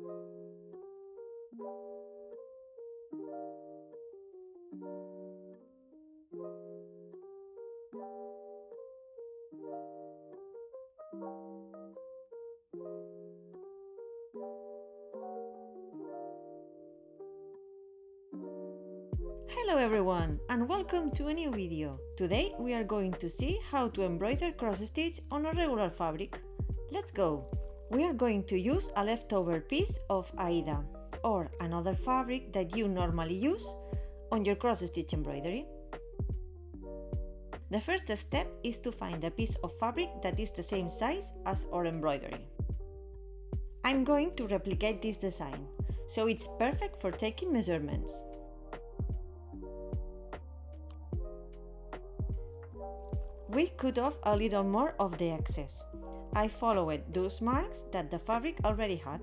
Hello everyone and welcome to a new video. Today we are going to see how to embroider cross stitch on a regular fabric. Let's go! We are going to use a leftover piece of Aida or another fabric that you normally use on your cross stitch embroidery. The first step is to find a piece of fabric that is the same size as our embroidery. I'm going to replicate this design, so it's perfect for taking measurements. We cut off a little more of the excess. I followed those marks that the fabric already had.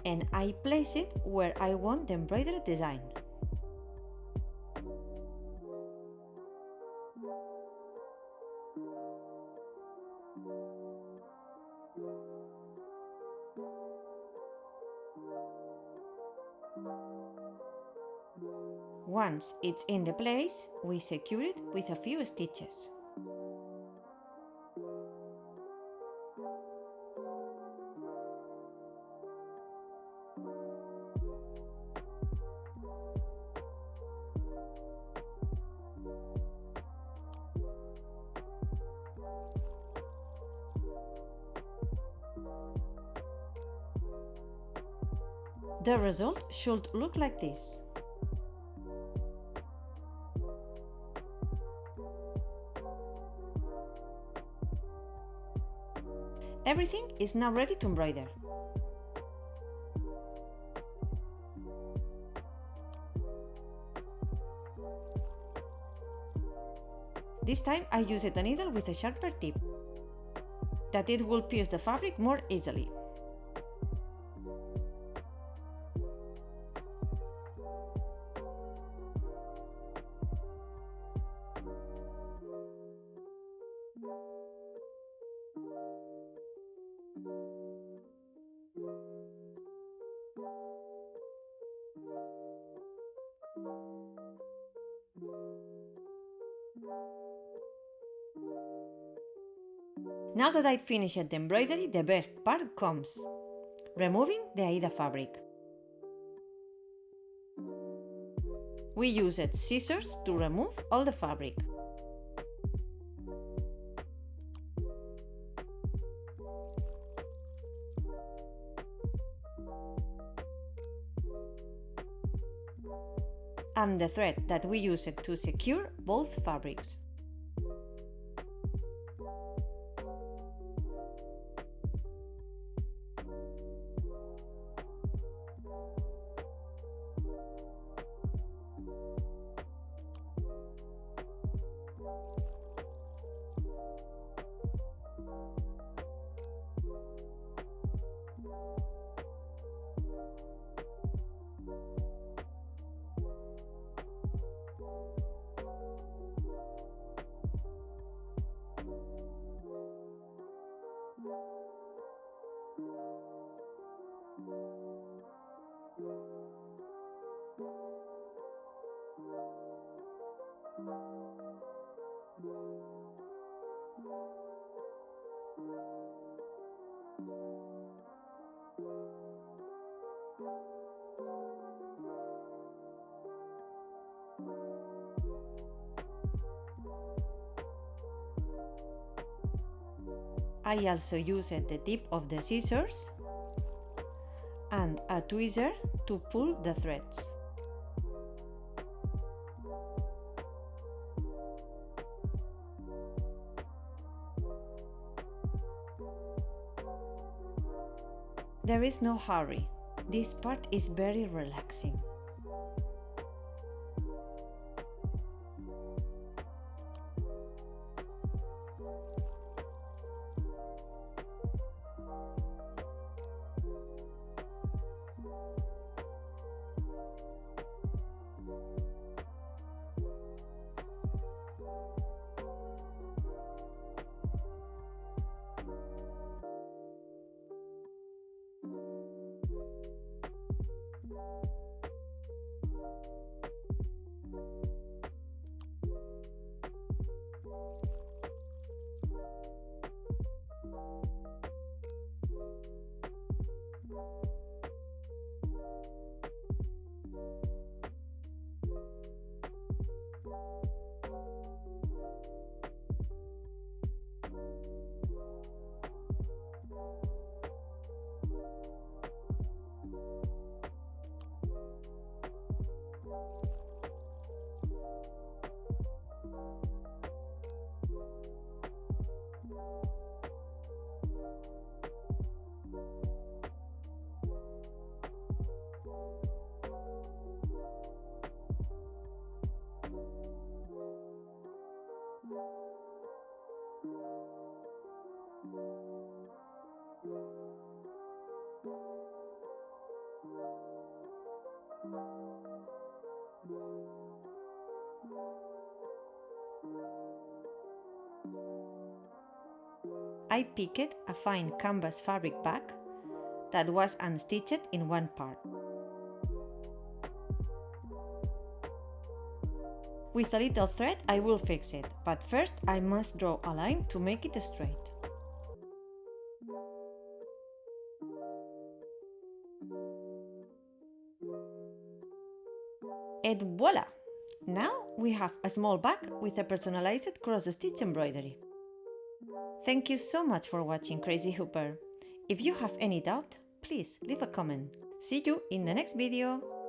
And I place it where I want the embroidered design. Once it's in the place, we secure it with a few stitches. The result should look like this. Everything is now ready to embroider. This time I used a needle with a sharper tip, that it will pierce the fabric more easily. Now that I'd finished the embroidery, the best part comes: removing the Aida fabric. We used scissors to remove all the fabric. And the thread that we used to secure both fabrics. I also used the tip of the scissors and a tweezer to pull the threads. There is no hurry. This part is very relaxing. I picked a fine canvas fabric bag that was unstitched in one part. With a little thread I will fix it, but first I must draw a line to make it straight. And voila! Now we have a small bag with a personalized cross-stitch embroidery. Thank you so much for watching, Crazy Hooper. If you have any doubt, please leave a comment. See you in the next video!